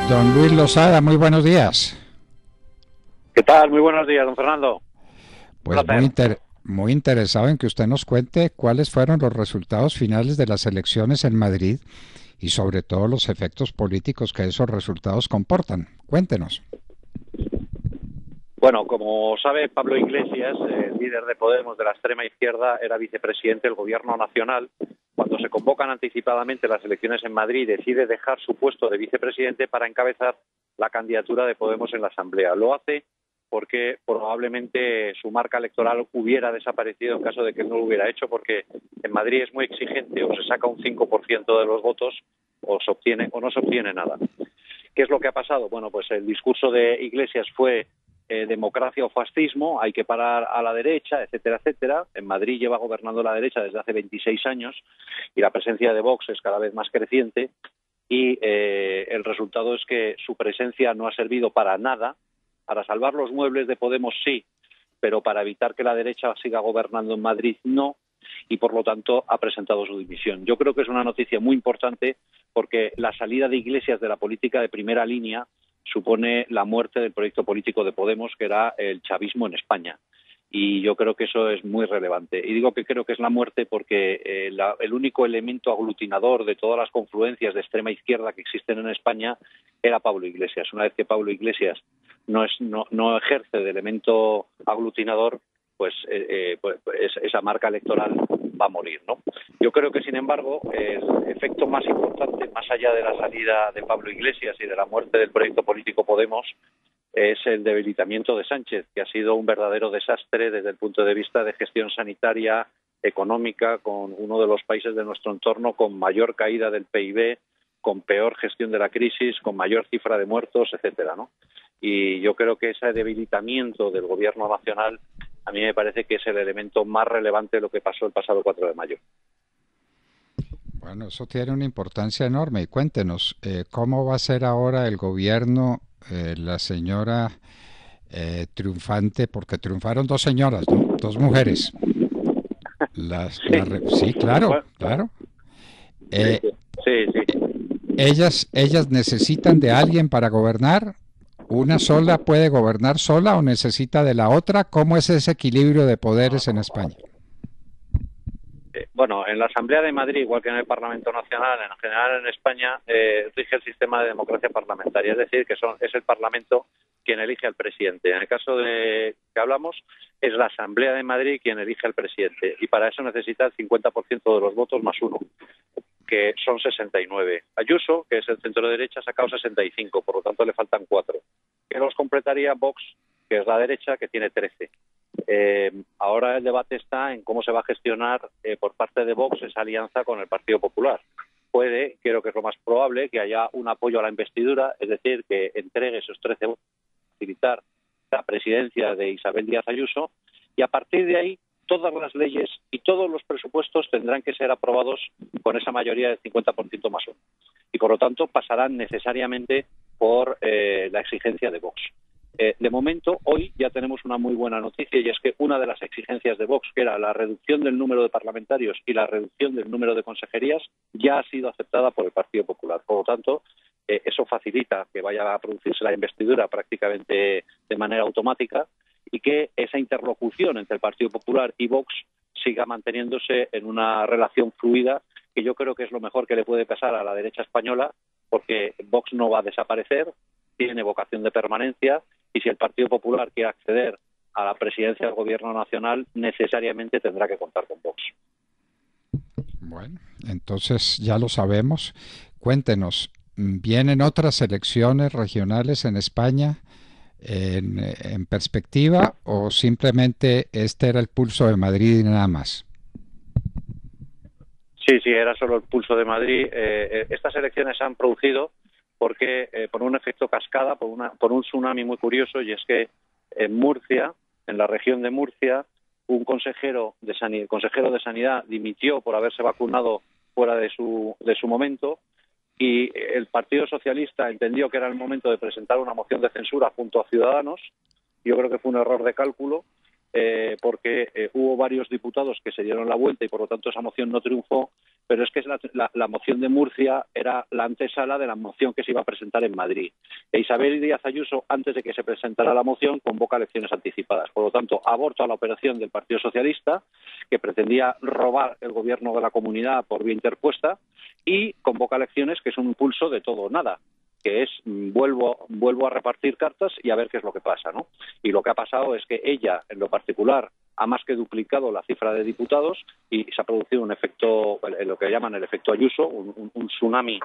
Don Luis Losada, muy buenos días. ¿Qué tal? Muy buenos días, don Fernando. Un Pues placer. muy interesado en que usted nos cuente cuáles fueron los resultados finales de las elecciones en Madrid y sobre todo los efectos políticos que esos resultados comportan. Cuéntenos. Bueno, como sabe, Pablo Iglesias, el líder de Podemos de la extrema izquierda, era vicepresidente del Gobierno Nacional. Cuando se convocan anticipadamente las elecciones en Madrid, decide dejar su puesto de vicepresidente para encabezar la candidatura de Podemos en la Asamblea. Lo hace porque probablemente su marca electoral hubiera desaparecido en caso de que no lo hubiera hecho, porque en Madrid es muy exigente: o se saca un 5% de los votos o se obtiene o no se obtiene nada. ¿Qué es lo que ha pasado? Bueno, pues el discurso de Iglesias fue democracia o fascismo, hay que parar a la derecha, etcétera, etcétera. En Madrid lleva gobernando la derecha desde hace 26 años y la presencia de Vox es cada vez más creciente, y el resultado es que su presencia no ha servido para nada. Para salvar los muebles de Podemos sí, pero para evitar que la derecha siga gobernando en Madrid no, y por lo tanto ha presentado su dimisión. Yo creo que es una noticia muy importante, porque la salida de Iglesias de la política de primera línea supone la muerte del proyecto político de Podemos, que era el chavismo en España. Y yo creo que eso es muy relevante. Y digo que creo que es la muerte porque el único elemento aglutinador de todas las confluencias de extrema izquierda que existen en España era Pablo Iglesias. Una vez que Pablo Iglesias no ejerce de elemento aglutinador, pues esa marca electoral va a morir, ¿no? Yo creo que, sin embargo, el efecto más importante, más allá de la salida de Pablo Iglesias y de la muerte del proyecto político Podemos, es el debilitamiento de Sánchez, que ha sido un verdadero desastre desde el punto de vista de gestión sanitaria, económica, con uno de los países de nuestro entorno con mayor caída del PIB, con peor gestión de la crisis, con mayor cifra de muertos, etcétera, ¿no? Y yo creo que ese debilitamiento del gobierno nacional a mí me parece que es el elemento más relevante de lo que pasó el pasado 4 de mayo. Bueno, eso tiene una importancia enorme. Y cuéntenos, ¿cómo va a ser ahora el gobierno, la señora triunfante? Porque triunfaron dos señoras, ¿no? Dos mujeres. Sí, claro, Bueno, claro. sí, Eh, sí, sí. ellas necesitan de alguien para gobernar. ¿Una sola puede gobernar sola o necesita de la otra? ¿Cómo es ese equilibrio de poderes en España? Bueno, en la Asamblea de Madrid, igual que en el Parlamento Nacional, en general en España, rige el sistema de democracia parlamentaria, es decir, que es el Parlamento quien elige al presidente. En el caso de que hablamos, es la Asamblea de Madrid quien elige al presidente, y para eso necesita el 50% de los votos más uno, que son 69. Ayuso, que es el centro derecha, ha sacado 65, por lo tanto le faltan 4. Que los completaría Vox, que es la derecha, que tiene 13. Ahora el debate está en cómo se va a gestionar por parte de Vox esa alianza con el Partido Popular. Puede, creo que es lo más probable, que haya un apoyo a la investidura, es decir, que entregue esos 13 votos para facilitar la presidencia de Isabel Díaz Ayuso, y a partir de ahí todas las leyes y todos los presupuestos tendrán que ser aprobados con esa mayoría del 50% más uno. Y por lo tanto pasarán necesariamente por la exigencia de Vox. De momento, hoy ya tenemos una muy buena noticia, y es que una de las exigencias de Vox, que era la reducción del número de parlamentarios y la reducción del número de consejerías, ya ha sido aceptada por el Partido Popular. Por lo tanto, eso facilita que vaya a producirse la investidura prácticamente de manera automática, y que esa interlocución entre el Partido Popular y Vox siga manteniéndose en una relación fluida, que yo creo que es lo mejor que le puede pasar a la derecha española, porque Vox no va a desaparecer, tiene vocación de permanencia, y si el Partido Popular quiere acceder a la presidencia del Gobierno Nacional, necesariamente tendrá que contar con Vox. Bueno, entonces ya lo sabemos. Cuéntenos, ¿vienen otras elecciones regionales en España en perspectiva o simplemente este era el pulso de Madrid y nada más? Sí, sí, era solo el pulso de Madrid. Estas elecciones se han producido porque por un efecto cascada, por un tsunami muy curioso, y es que en Murcia, en la región de Murcia, un el consejero de Sanidad dimitió por haberse vacunado fuera de su momento, y el Partido Socialista entendió que era el momento de presentar una moción de censura junto a Ciudadanos. Yo creo que fue un error de cálculo. porque hubo varios diputados que se dieron la vuelta y por lo tanto esa moción no triunfó, pero es que la moción de Murcia era la antesala de la moción que se iba a presentar en Madrid. E Isabel Díaz Ayuso, antes de que se presentara la moción, convoca elecciones anticipadas. Por lo tanto, aborta la operación del Partido Socialista, que pretendía robar el gobierno de la comunidad por vía interpuesta, y convoca elecciones que es un impulso de todo o nada, que es vuelvo a repartir cartas y a ver qué es lo que pasa, ¿no? Y lo que ha pasado es que ella, en lo particular, ha más que duplicado la cifra de diputados y se ha producido un efecto, lo que llaman el efecto Ayuso, un tsunami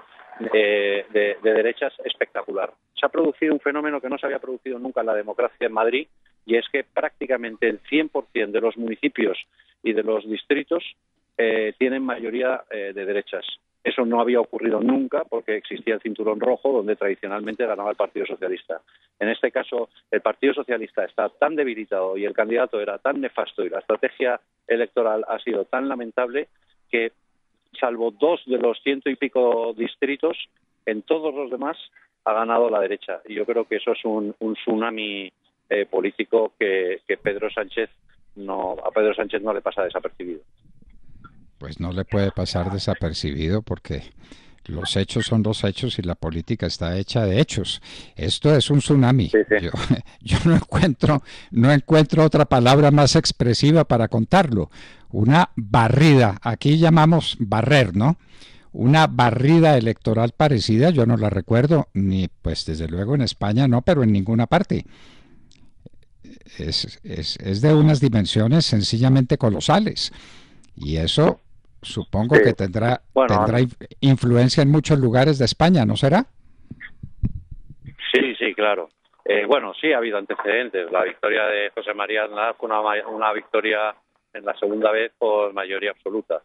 de derechas espectacular. Se ha producido un fenómeno que no se había producido nunca en la democracia en Madrid, y es que prácticamente el 100% de los municipios y de los distritos tienen mayoría de derechas. Eso no había ocurrido nunca porque existía el cinturón rojo donde tradicionalmente ganaba el Partido Socialista. En este caso, el Partido Socialista está tan debilitado y el candidato era tan nefasto y la estrategia electoral ha sido tan lamentable que, salvo 2 de los 100 y pico distritos, en todos los demás ha ganado la derecha. Y yo creo que eso es un tsunami político que a Pedro Sánchez no le pasa desapercibido. Pues no le puede pasar desapercibido porque los hechos son los hechos y la política está hecha de hechos. Esto es un tsunami. Sí, sí. Yo no encuentro otra palabra más expresiva para contarlo. Una barrida, aquí llamamos barrer, ¿no? Una barrida electoral parecida, yo no la recuerdo, ni pues desde luego en España no, pero en ninguna parte. Es de unas dimensiones sencillamente colosales. Y eso supongo que tendrá influencia en muchos lugares de España, ¿no será? Sí, claro. Sí ha habido antecedentes. La victoria de José María Aznar fue una victoria en la segunda vez por mayoría absoluta.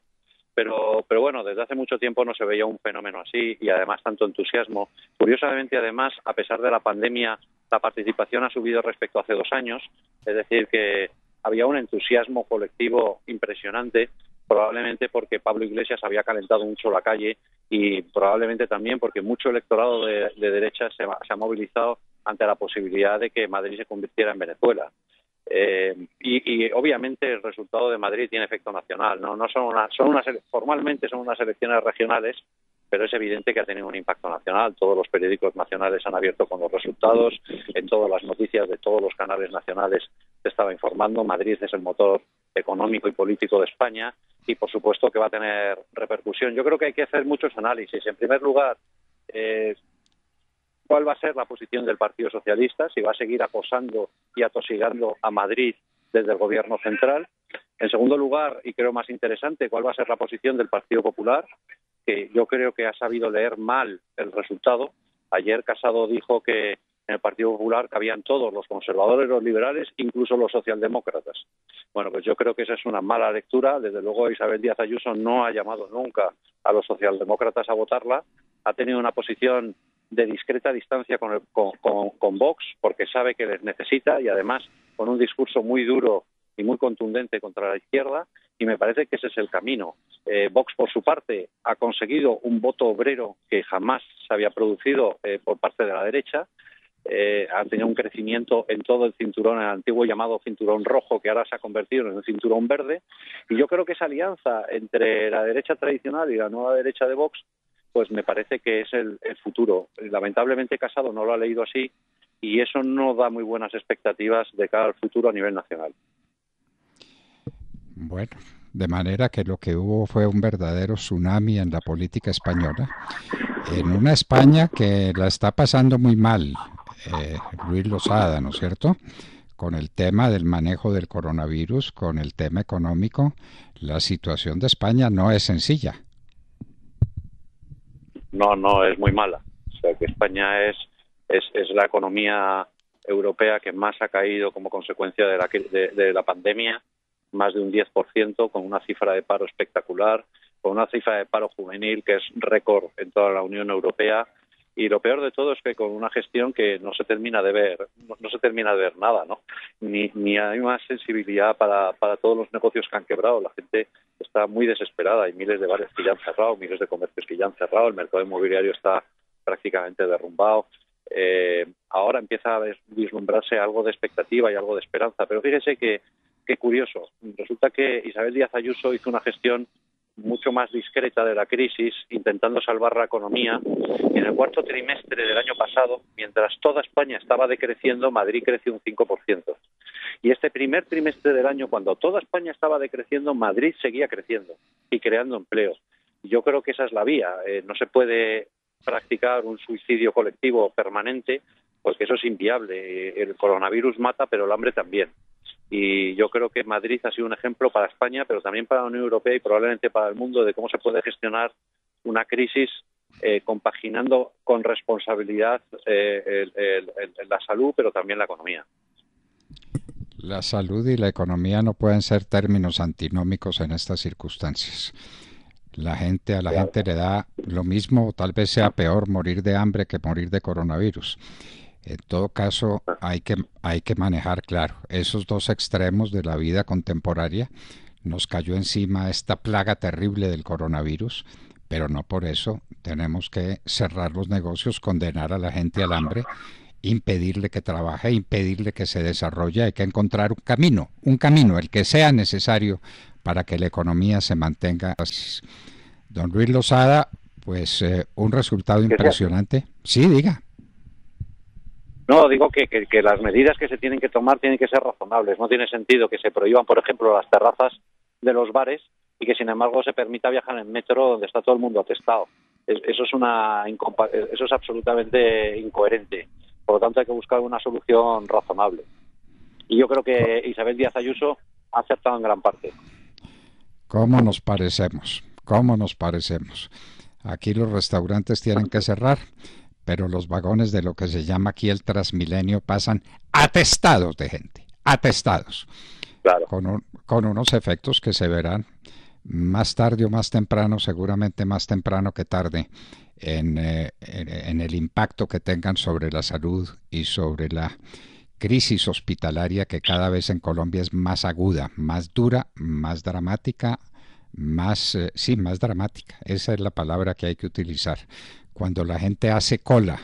Pero bueno, desde hace mucho tiempo no se veía un fenómeno así y además tanto entusiasmo. Curiosamente, además, a pesar de la pandemia, la participación ha subido respecto a hace 2 años. Es decir, que había un entusiasmo colectivo impresionante, probablemente porque Pablo Iglesias había calentado mucho la calle y probablemente también porque mucho electorado de derecha se ha movilizado ante la posibilidad de que Madrid se convirtiera en Venezuela. Y obviamente el resultado de Madrid tiene efecto nacional, no formalmente son unas elecciones regionales, pero es evidente que ha tenido un impacto nacional. Todos los periódicos nacionales han abierto con los resultados, en todas las noticias de todos los canales nacionales se estaba informando. Madrid es el motor económico y político de España y por supuesto que va a tener repercusión. Yo creo que hay que hacer muchos análisis. En primer lugar, ¿cuál va a ser la posición del Partido Socialista? Si va a seguir acosando y atosigando a Madrid desde el Gobierno central. En segundo lugar, y creo más interesante, ¿cuál va a ser la posición del Partido Popular? Que yo creo que ha sabido leer mal el resultado. Ayer Casado dijo que en el Partido Popular cabían todos, los conservadores, los liberales, incluso los socialdemócratas. Bueno, pues yo creo que esa es una mala lectura. Desde luego Isabel Díaz Ayuso no ha llamado nunca a los socialdemócratas a votarla. Ha tenido una posición de discreta distancia con Vox, porque sabe que les necesita y además con un discurso muy duro y muy contundente contra la izquierda, y me parece que ese es el camino. Vox, por su parte, ha conseguido un voto obrero que jamás se había producido por parte de la derecha. Han tenido un crecimiento en todo el cinturón, el antiguo llamado cinturón rojo, que ahora se ha convertido en un cinturón verde, y yo creo que esa alianza entre la derecha tradicional y la nueva derecha de Vox, pues me parece que es el futuro. Lamentablemente Casado no lo ha leído así, y eso no da muy buenas expectativas de cara al futuro a nivel nacional. Bueno, de manera que lo que hubo fue un verdadero tsunami en la política española, en una España que la está pasando muy mal, Luis Losada, ¿no es cierto?, con el tema del manejo del coronavirus, con el tema económico. La situación de España no es sencilla. No, es muy mala. O sea, que España es la economía europea que más ha caído como consecuencia de la pandemia, más de un 10%, con una cifra de paro espectacular, con una cifra de paro juvenil que es récord en toda la Unión Europea. Y lo peor de todo es que con una gestión que no se termina de ver, no se termina de ver nada, ¿no? Ni hay más sensibilidad para todos los negocios que han quebrado. La gente está muy desesperada. Hay miles de bares que ya han cerrado, miles de comercios que ya han cerrado, el mercado inmobiliario está prácticamente derrumbado. Ahora empieza a vislumbrarse algo de expectativa y algo de esperanza, pero fíjese que qué curioso. Resulta que Isabel Díaz Ayuso hizo una gestión mucho más discreta de la crisis, intentando salvar la economía. Y en el cuarto trimestre del año pasado, mientras toda España estaba decreciendo, Madrid creció un 5%. Y este primer trimestre del año, cuando toda España estaba decreciendo, Madrid seguía creciendo y creando empleo. Yo creo que esa es la vía. No se puede practicar un suicidio colectivo permanente, porque eso es inviable. El coronavirus mata, pero el hambre también. Y yo creo que Madrid ha sido un ejemplo para España, pero también para la Unión Europea y probablemente para el mundo, de cómo se puede gestionar una crisis compaginando con responsabilidad la salud, pero también la economía. La salud y la economía no pueden ser términos antinómicos en estas circunstancias. A la gente le da lo mismo, o tal vez sea peor morir de hambre que morir de coronavirus. En todo caso, hay que manejar, claro, esos dos extremos de la vida contemporánea. Nos cayó encima esta plaga terrible del coronavirus, pero no por eso tenemos que cerrar los negocios, condenar a la gente al hambre, impedirle que trabaje, impedirle que se desarrolle. Hay que encontrar un camino, el que sea necesario para que la economía se mantenga así. Don Luis Losada, pues un resultado impresionante. Sí, diga. No, digo que las medidas que se tienen que tomar tienen que ser razonables. No tiene sentido que se prohíban, por ejemplo, las terrazas de los bares y que, sin embargo, se permita viajar en metro donde está todo el mundo atestado. Eso es absolutamente incoherente. Por lo tanto, hay que buscar una solución razonable. Y yo creo que Isabel Díaz Ayuso ha acertado en gran parte. ¿Cómo nos parecemos? ¿Cómo nos parecemos? Aquí los restaurantes tienen que cerrar, pero los vagones de lo que se llama aquí el Transmilenio pasan atestados de gente, atestados, claro, con unos efectos que se verán más tarde o más temprano, seguramente más temprano que tarde, en el impacto que tengan sobre la salud y sobre la crisis hospitalaria, que cada vez en Colombia es más aguda, más dura, más dramática, más dramática. Esa es la palabra que hay que utilizar. Cuando la gente hace cola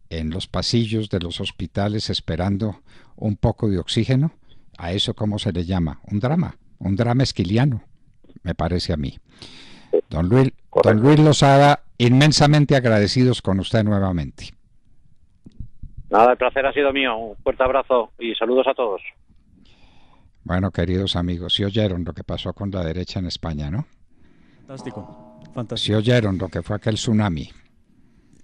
en los pasillos de los hospitales esperando un poco de oxígeno, ¿a eso cómo se le llama? Un drama esquiliano, me parece a mí. Don Luis Losada, inmensamente agradecidos con usted nuevamente. Nada, el placer ha sido mío. Un fuerte abrazo y saludos a todos. Bueno, queridos amigos, sí oyeron lo que pasó con la derecha en España, ¿no? Fantástico, fantástico. Sí oyeron lo que fue aquel tsunami.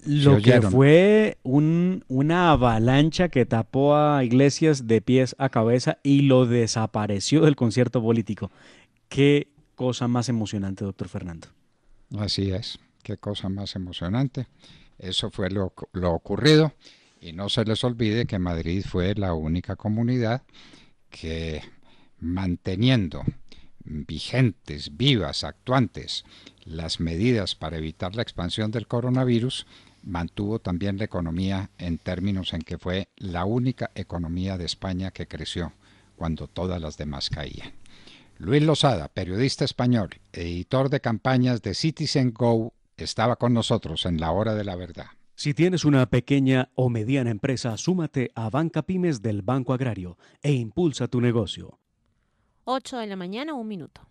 Lo que fue una avalancha que tapó a Iglesias de pies a cabeza y lo desapareció del concierto político. Qué cosa más emocionante, doctor Fernando. Así es, qué cosa más emocionante. Eso fue lo ocurrido. Y no se les olvide que Madrid fue la única comunidad que, manteniendo vigentes, vivas, actuantes las medidas para evitar la expansión del coronavirus, mantuvo también la economía en términos en que fue la única economía de España que creció cuando todas las demás caían. Luis Losada, periodista español, editor de campañas de Citizen Go, estaba con nosotros en la Hora de la Verdad. Si tienes una pequeña o mediana empresa, súmate a Banca Pymes del Banco Agrario e impulsa tu negocio. 8 de la mañana, 1 minuto.